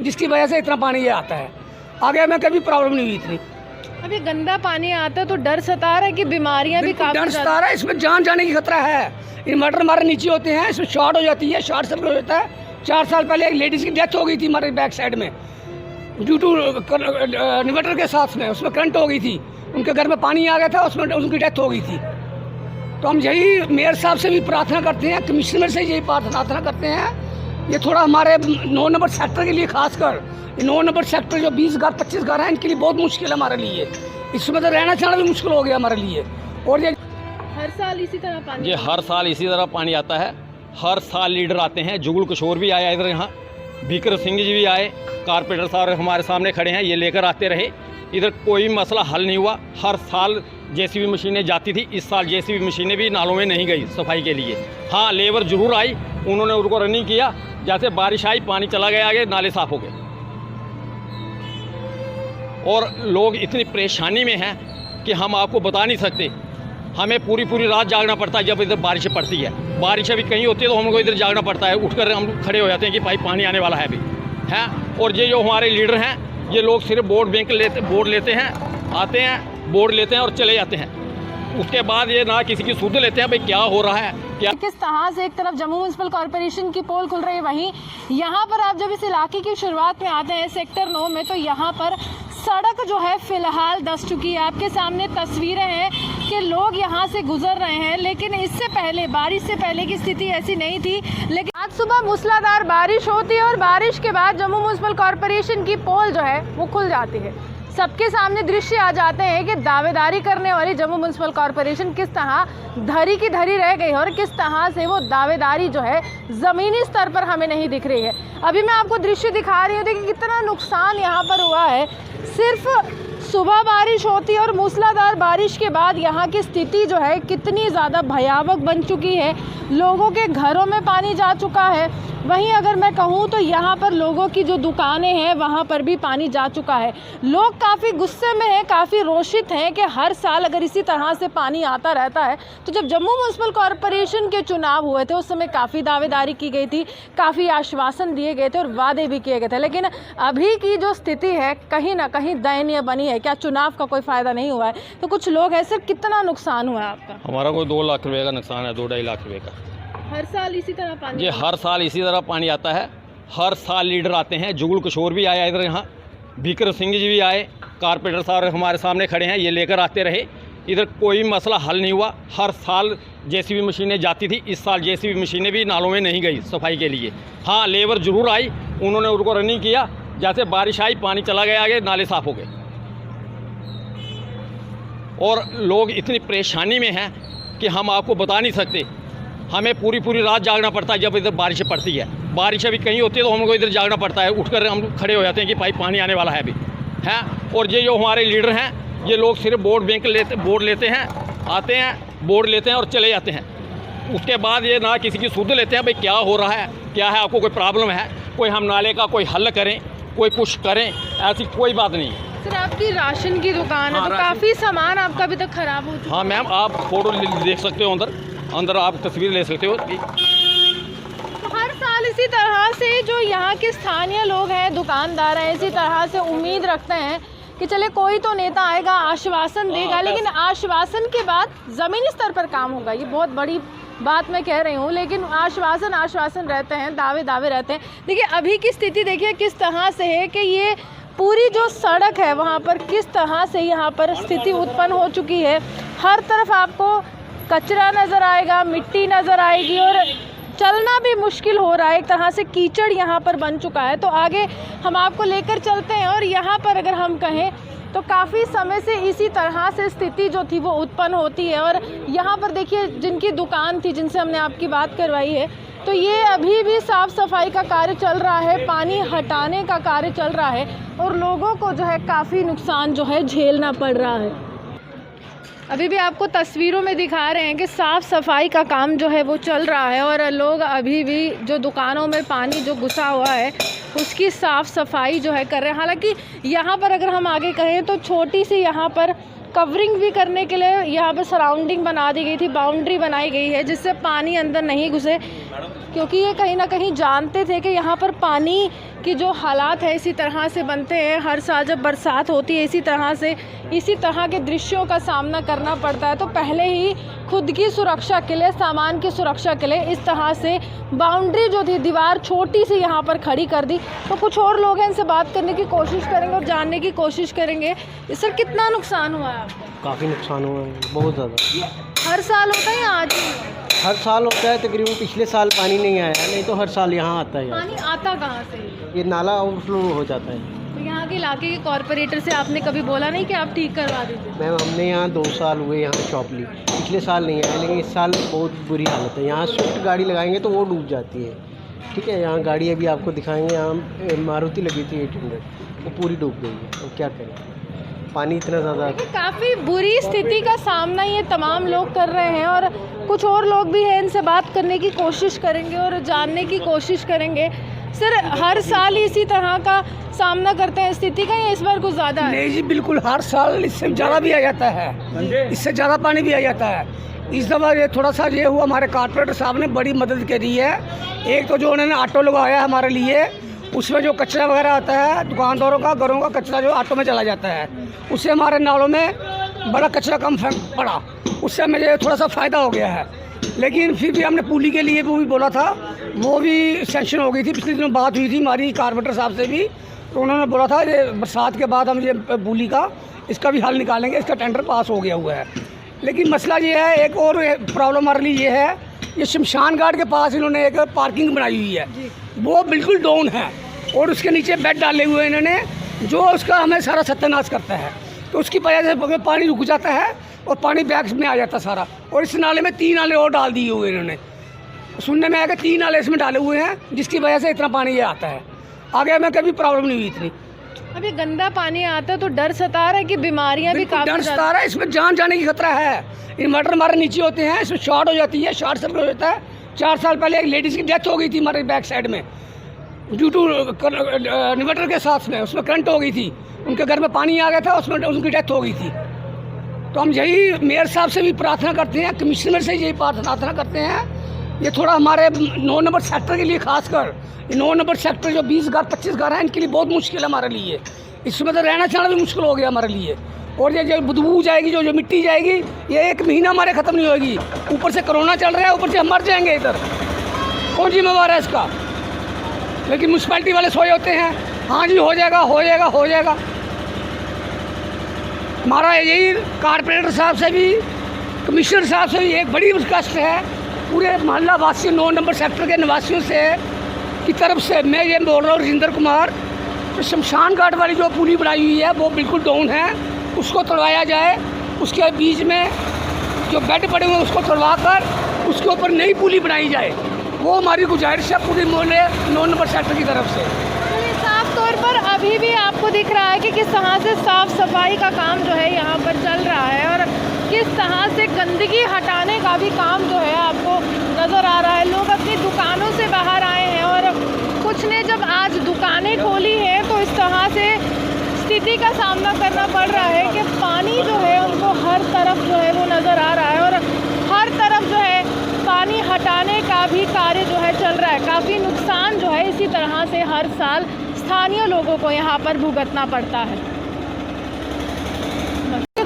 जिसकी वजह से इतना पानी ये आता है। आगे हमें कभी प्रॉब्लम नहीं हुई इतनी। अभी गंदा पानी आता है तो डर सता रहा है कि बीमारियां भी काफी डर सता रहा है, इसमें जान जाने की खतरा है। इन्वर्टर हमारे नीचे होते हैं, इसमें शॉर्ट हो जाती है, शॉर्ट सर्किट हो जाता है। 4 साल पहले एक लेडीज़ की डेथ हो गई थी हमारे बैक साइड में ड्यू टू इन्वर्टर के साथ में, उसमें करंट हो गई थी, उनके घर में पानी आ गया था, उसमें उनकी डेथ हो गई थी। तो हम यही मेयर साहब से भी प्रार्थना करते हैं, कमिश्नर से यही प्रार्थना करते हैं, ये थोड़ा हमारे 9 नंबर सेक्टर के लिए खासकर 9 नंबर सेक्टर जो 20 घर 25 घर हैं, इनके लिए बहुत मुश्किल है हमारे लिए। इसमें तो रहना सहना भी मुश्किल हो गया हमारे लिए। और ये हर साल इसी तरह पानी ये हर साल इसी तरह पानी आता है। हर साल लीडर आते हैं, जुगल किशोर भी आया इधर, यहाँ भीकर सिंह जी भी आए, कारपेंटर साहब हमारे सामने खड़े हैं, ये लेकर आते रहे। इधर कोई मसला हल नहीं हुआ। हर साल जेसीबी मशीनें जाती थी, इस साल जेसीबी मशीनें भी नालों में नहीं गई सफाई के लिए। हाँ, लेबर जरूर आई, उन्होंने उनको रनिंग किया, जैसे बारिश आई पानी चला गया आगे, नाले साफ हो गए। और लोग इतनी परेशानी में हैं कि हम आपको बता नहीं सकते। हमें पूरी रात जागना पड़ता है जब इधर बारिश पड़ती है। बारिश अभी कहीं होती है तो हमको इधर जागना पड़ता है, उठकर हम खड़े हो जाते हैं कि भाई पानी आने वाला है अभी है। और ये जो हमारे लीडर हैं, ये लोग सिर्फ बोर्ड लेते हैं, आते हैं, बोर्ड लेते हैं और चले जाते हैं। उसके बाद ये ना किसी की सुध लेते हैं भाई क्या हो रहा है क्या। किस तरह से एक तरफ जम्मू म्युनिसिपल कॉर्पोरेशन की पोल खुल रही है, वहीं यहाँ पर आप जब इस इलाके की शुरुआत में आते हैं सेक्टर 9 में, तो यहाँ पर सड़क जो है फिलहाल धंस चुकी है। आपके सामने तस्वीरें हैं कि लोग यहाँ से गुजर रहे हैं, लेकिन इससे पहले बारिश से पहले की स्थिति ऐसी नहीं थी। लेकिन आज सुबह मूसलाधार बारिश होती है और बारिश के बाद जम्मू म्युनिसिपल कॉर्पोरेशन की पोल जो है वो खुल जाती है। सबके सामने दृश्य आ जाते हैं कि दावेदारी करने वाली जम्मू म्युनिसिपल कॉर्पोरेशन किस तरह धरी की धरी रह गई है और किस तरह से वो दावेदारी जो है ज़मीनी स्तर पर हमें नहीं दिख रही है। अभी मैं आपको दृश्य दिखा रही हूँ, देखिए कितना नुकसान यहाँ पर हुआ है। सिर्फ सुबह बारिश होती है और मूसलाधार बारिश के बाद यहाँ की स्थिति जो है कितनी ज़्यादा भयावह बन चुकी है। लोगों के घरों में पानी जा चुका है। वहीं अगर मैं कहूँ तो यहाँ पर लोगों की जो दुकानें हैं वहाँ पर भी पानी जा चुका है। लोग काफ़ी गुस्से में हैं, काफ़ी रोषित हैं कि हर साल अगर इसी तरह से पानी आता रहता है। तो जब जम्मू म्युनिसिपल कॉर्पोरेशन के चुनाव हुए थे उस समय काफ़ी दावेदारी की गई थी, काफ़ी आश्वासन दिए गए थे और वादे भी किए गए थे, लेकिन अभी की जो स्थिति है कहीं ना कहीं दयनीय बनी है। क्या चुनाव का कोई फ़ायदा नहीं हुआ है? तो कुछ लोग हैं, सिर्फ कितना नुकसान हुआ है आपका? हमारा कोई 2 लाख रुपये का नुकसान है, 2-2.5 लाख रुपये का। हर साल इसी तरह पानी? ये हर साल इसी तरह पानी आता है। हर साल लीडर आते हैं, जुगल किशोर भी आया इधर, यहाँ भीकर सिंह जी भी आए, कारपेंटर साहब हमारे सामने खड़े हैं, ये लेकर आते रहे। इधर कोई मसला हल नहीं हुआ। हर साल जेसीबी मशीनें जाती थी, इस साल जेसीबी मशीनें भी नालों में नहीं गई सफाई के लिए। हाँ, लेबर जरूर आई, उन्होंने उनको रनिंग किया, जैसे बारिश आई पानी चला गया आगे, नाले साफ हो गए। और लोग इतनी परेशानी में हैं कि हम आपको बता नहीं सकते। हमें पूरी रात जागना पड़ता है जब इधर बारिश पड़ती है। बारिश अभी कहीं होती है तो हमको इधर जागना पड़ता है, उठकर हम खड़े हो जाते हैं कि भाई पानी आने वाला है अभी है। और ये जो हमारे लीडर हैं, ये लोग सिर्फ बोर्ड लेते हैं, आते हैं, बोर्ड लेते हैं और चले जाते हैं। उसके बाद ये ना किसी की सुध लेते हैं भाई क्या हो रहा है क्या है, आपको कोई प्रॉब्लम है, कोई हम नाले का कोई हल करें, कोई कुछ करें, ऐसी कोई बात नहीं। सर, आपकी राशन की दुकान है, तो काफ़ी सामान आपका अभी तक खराब हो चुका है। हाँ मैम, आप फोटो देख सकते हो, अंदर आप तस्वीर ले सकते हो। तो हर साल इसी तरह से जो यहाँ के स्थानीय लोग हैं, दुकानदार हैं, इसी तरह से उम्मीद रखते हैं कि चले कोई तो नेता आएगा, आश्वासन देगा, लेकिन आश्वासन के बाद ज़मीनी स्तर पर काम होगा। ये बहुत बड़ी बात मैं कह रही हूँ, लेकिन आश्वासन रहते हैं, दावे रहते हैं। देखिए अभी की स्थिति देखिए किस तरह से है कि ये पूरी जो सड़क है वहाँ पर किस तरह से यहाँ पर स्थिति उत्पन्न हो चुकी है। हर तरफ आपको कचरा नज़र आएगा, मिट्टी नज़र आएगी और चलना भी मुश्किल हो रहा है। एक तरह से कीचड़ यहाँ पर बन चुका है। तो आगे हम आपको लेकर चलते हैं और यहाँ पर अगर हम कहें तो काफ़ी समय से इसी तरह से स्थिति जो थी वो उत्पन्न होती है। और यहाँ पर देखिए जिनकी दुकान थी, जिनसे हमने आपकी बात करवाई है, तो ये अभी भी साफ़ सफाई का कार्य चल रहा है, पानी हटाने का कार्य चल रहा है और लोगों को जो है काफ़ी नुकसान जो है झेलना पड़ रहा है। अभी भी आपको तस्वीरों में दिखा रहे हैं कि साफ़ सफाई का काम जो है वो चल रहा है और लोग अभी भी जो दुकानों में पानी जो घुसा हुआ है उसकी साफ़ सफाई जो है कर रहे हैं। हालांकि यहाँ पर अगर हम आगे कहें तो छोटी सी यहाँ पर कवरिंग भी करने के लिए यहाँ पर सराउंडिंग बना दी गई थी, बाउंड्री बनाई गई है जिससे पानी अंदर नहीं घुसे, क्योंकि ये कहीं ना कहीं जानते थे कि यहाँ पर पानी कि जो हालात है इसी तरह से बनते हैं। हर साल जब बरसात होती है इसी तरह के दृश्यों का सामना करना पड़ता है। तो पहले ही खुद की सुरक्षा के लिए, सामान की सुरक्षा के लिए इस तरह से बाउंड्री जो थी, दीवार छोटी सी यहाँ पर खड़ी कर दी। तो कुछ और लोग हैं, इनसे बात करने की कोशिश करेंगे और जानने की कोशिश करेंगे। सर, कितना नुकसान हुआ है आपको? काफ़ी नुकसान हुआ है, बहुत ज़्यादा। हर साल होता है या आज ही? हर साल होता है तकरीबन। पिछले साल पानी नहीं आया, नहीं तो हर साल यहाँ आता है। पानी आता कहाँ से? ये नाला ओवरफ्लो हो जाता है। तो यहाँ के इलाके के कॉर्पोरेटर से आपने कभी बोला नहीं कि आप ठीक करवा दीजिए? मैम, हमने यहाँ 2 साल हुए यहाँ शॉप ली। पिछले साल नहीं आया, लेकिन इस साल बहुत बुरी हालत है। यहाँ स्विफ्ट गाड़ी लगाएंगे तो वो डूब जाती है। ठीक है, यहाँ गाड़ी अभी आपको दिखाएंगे। यहाँ मारुति लगी थी 800, वो पूरी डूब गई है। अब क्या करें, पानी इतना ज़्यादा। काफ़ी बुरी स्थिति का सामना ये तमाम लोग कर रहे हैं और कुछ और लोग भी हैं, इनसे बात करने की कोशिश करेंगे और जानने की कोशिश करेंगे। सर, हर साल इसी तरह का सामना करते हैं स्थिति का, या इस बार कुछ ज़्यादा है? नहीं जी, बिल्कुल हर साल इससे ज़्यादा भी आ जाता है, इससे ज़्यादा पानी भी आ जाता है। इस दफ़ा ये थोड़ा सा ये हुआ, हमारे कॉर्पोरेटर साहब ने बड़ी मदद करी है। एक तो जो उन्होंने ऑटो लगाया है हमारे लिए, उसमें जो कचरा वगैरह आता है दुकानदारों का, घरों का कचरा जो ऑटो में चला जाता है, उससे हमारे नालों में बड़ा कचरा कम पड़ा। उससे हमें ये थोड़ा सा फ़ायदा हो गया है। लेकिन फिर भी हमने पुली के लिए वो भी बोला था, वो भी सेंक्शन हो गई थी। पिछले दिनों बात हुई थी हमारी कॉर्पोरेटर साहब से भी, तो उन्होंने बोला था ये बरसात के बाद हम ये पुली का इसका भी हल निकालेंगे। इसका टेंडर पास हो गया हुआ है। लेकिन मसला ये है, एक और प्रॉब्लम हमारे लिए ये है, ये शमशान घाट के पास इन्होंने एक पार्किंग बनाई हुई है, वो बिल्कुल डाउन है और उसके नीचे बेड डाले हुए हैं इन्होंने, जो उसका हमें सारा सत्यानाश करता है। तो उसकी वजह से पानी रुक जाता है और पानी बैग्स में आ जाता सारा। और इस नाले में 3 नाले और डाल दिए हुए इन्होंने। सुनने में आया कि 3 नाले इसमें डाले हुए हैं, जिसकी वजह से इतना पानी ये आता है। आगे हमें कभी प्रॉब्लम नहीं हुई इतनी। अब ये गंदा पानी आता है तो डर सता रहा है कि बीमारियां भी काफ़ी डर सता रहा है, इसमें जान जाने की खतरा है। इन्वर्टर हमारे नीचे होते हैं, इसमें शॉर्ट हो जाती है, शॉर्ट सर्किट हो जाता है। 4 साल पहले एक लेडीज़ की डेथ हो गई थी हमारे बैक साइड में, ड्यू टू इन्वर्टर के साथ में उसमें करंट हो गई थी। उनके घर में पानी आ गया था, उसमें उनकी डेथ हो गई थी। तो हम यही मेयर साहब से भी प्रार्थना करते हैं, कमिश्नर से यही प्रार्थना करते हैं, ये थोड़ा हमारे 9 नंबर सेक्टर के लिए खासकर, 9 नंबर सेक्टर जो 20 घर 25 घर हैं, इनके लिए बहुत मुश्किल है हमारे लिए। इसमें तो रहना सहना भी मुश्किल हो गया हमारे लिए। और ये जो बदबू जाएगी, जो मिट्टी जाएगी, ये 1 महीना हमारे ख़त्म नहीं होगी। ऊपर से कोरोना चल रहा है, ऊपर से हम मर जाएंगे इधर। कौन जिम्मेवार है इसका? लेकिन म्यूनसिपैलिटी वाले सोए होते हैं, हाँ जी हो जाएगा हो जाएगा हो जाएगा। हमारा यही कॉर्पोरेटर साहब से भी, कमिश्नर साहब से भी एक बड़ी रिक्वेस्ट है, पूरे मोहल्ला वासियों 9 नंबर सेक्टर के निवासियों से की तरफ से मैं ये बोल रहा हूँ, राजेंद्र कुमार, तो शमशान घाट वाली जो पुली बनाई हुई है वो बिल्कुल डाउन है, उसको तोड़वाया जाए। उसके बीच में जो बेड पड़े हुए हैं उसको तोड़वा कर उसके ऊपर नई पुली बनाई जाए, वो हमारी गुजारिश है पूरे मोहल्ले 9 नंबर सेक्टर की तरफ से। साफ तौर पर अभी भी आपको दिख रहा है कि किस तरह से साफ सफाई का काम जो है यहाँ पर चल रहा है और किस तरह से गंदगी हटाने का भी काम जो है आपको नज़र आ रहा है। लोग अपनी दुकानों से बाहर आए हैं और कुछ ने जब आज दुकानें खोली हैं तो इस तरह से स्थिति का सामना करना पड़ रहा है कि पानी जो है उनको हर तरफ जो है वो नज़र आ रहा है और हर तरफ जो है पानी हटाने का भी कार्य जो है चल रहा है। काफ़ी नुकसान जो है इसी तरह से हर साल स्थानीय लोगों को यहाँ पर भुगतना पड़ता है।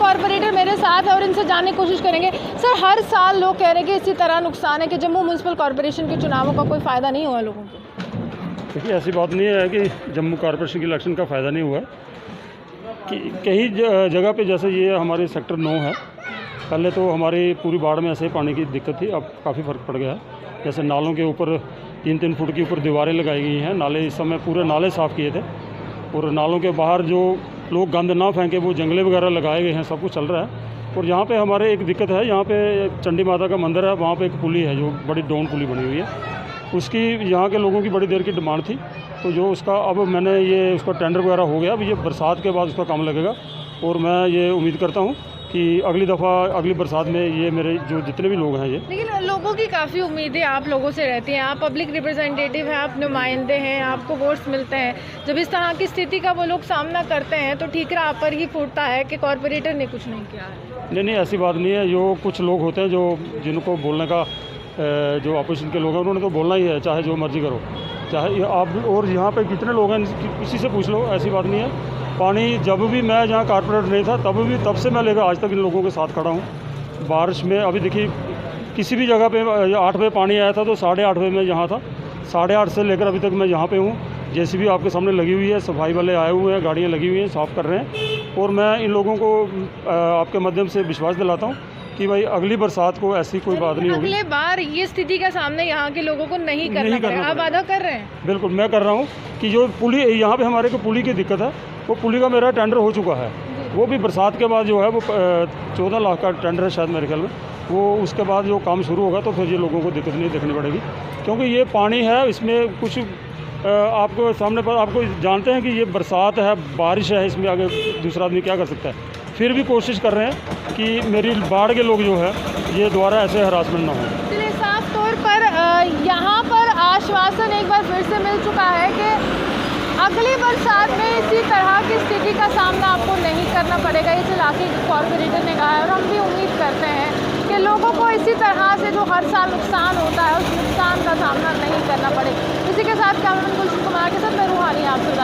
कॉर्पोरेटर मेरे साथ है और इनसे जानने की कोशिश करेंगे। सर, हर साल लोग कह रहे हैं कि इसी तरह नुकसान है कि जम्मू म्यूनसिपल कॉर्पोरेशन के चुनावों का कोई फ़ायदा नहीं हुआ लोगों को। देखिए, ऐसी बात नहीं है कि जम्मू कॉर्पोरेशन के इलेक्शन का फ़ायदा नहीं हुआ कि कई जगह पे, जैसे ये हमारे सेक्टर 9 है, पहले तो हमारी पूरी बाढ़ में ऐसे पानी की दिक्कत थी, अब काफ़ी फ़र्क पड़ गया है। जैसे नालों के ऊपर 3-3 फुट के ऊपर दीवारें लगाई गई हैं। नाले इस समय पूरे नाले साफ़ किए थे और नालों के बाहर जो लोग गंद ना फेंके वो जंगले वगैरह लगाए गए हैं, सब कुछ चल रहा है। और यहाँ पे हमारे एक दिक्कत है, यहाँ पे चंडी माता का मंदिर है, वहाँ पे एक पुली है जो बड़ी डाउन पुली बनी हुई है, उसकी यहाँ के लोगों की बड़ी देर की डिमांड थी। तो जो उसका अब मैंने ये उसका टेंडर वगैरह हो गया, अब ये बरसात के बाद उसका काम लगेगा और मैं ये उम्मीद करता हूँ कि अगली दफ़ा अगली बरसात में ये मेरे जो जितने भी लोग हैं ये। लेकिन लोगों की काफ़ी उम्मीदें आप लोगों से रहती हैं, आप पब्लिक रिप्रेजेंटेटिव हैं, आप नुमाइंदे हैं, आपको वोट्स मिलते हैं। जब इस तरह की स्थिति का वो लोग सामना करते हैं तो ठीकरा आप पर ही फूटता है कि कॉर्पोरेटर ने कुछ नहीं किया है। नहीं, ऐसी बात नहीं है। जो कुछ लोग होते हैं जो जिनको बोलने का जो अपोजिशन के लोग हैं उन्होंने तो बोलना ही है, चाहे जो मर्जी करो, चाहे आप और यहाँ पे कितने लोग हैं किसी से पूछ लो, ऐसी बात नहीं है। पानी जब भी मैं जहाँ कारपोरेटर नहीं था तब से मैं लेकर आज तक इन लोगों के साथ खड़ा हूँ। बारिश में अभी देखिए किसी भी जगह पे 8 बजे पानी आया था तो 8:30 बजे मैं यहाँ था, 8:30 से लेकर अभी तक मैं यहाँ पे हूँ। जेसीबी आपके सामने लगी हुई है, सफाई वाले आए हुए हैं, गाड़ियाँ लगी हुई हैं, साफ़ कर रहे हैं। और मैं इन लोगों को आपके माध्यम से विश्वास दिलाता हूँ कि भाई अगली बरसात को ऐसी कोई बात नहीं होगी। अगले बार ये स्थिति का सामना यहाँ के लोगों को नहीं करना पड़ेगा। आप वादा कर रहे हैं? बिल्कुल मैं कर रहा हूँ कि जो पुली यहाँ पे हमारे को पुली की दिक्कत है, वो पुली का मेरा टेंडर हो चुका है। वो भी बरसात के बाद जो है वो 14 लाख का टेंडर है शायद मेरे ख्याल में, वो उसके बाद जो काम शुरू होगा तो फिर ये लोगों को दिक्कत नहीं देखनी पड़ेगी। क्योंकि ये पानी है, इसमें कुछ आपको सामने पर आपको जानते हैं कि ये बरसात है, बारिश है, इसमें आगे दूसरा आदमी क्या कर सकता है। फिर भी कोशिश कर रहे हैं कि मेरी बाढ़ के लोग जो है ये दोबारा ऐसे हरासमेंट ना हो। इसलिए साफ तौर पर यहाँ पर आश्वासन एक बार फिर से मिल चुका है कि अगली बरसात में इसी तरह की स्थिति का सामना आपको नहीं करना पड़ेगा, इस इलाके के कॉर्पोरेटर ने कहा है। और हम भी उम्मीद करते हैं कि लोगों को इसी तरह से जो हर साल नुकसान होता है उस नुकसान का सामना नहीं करना पड़े। इसी के साथ कैमरामैन गुलशन कुमार के साथ मैं रूहानी आपसे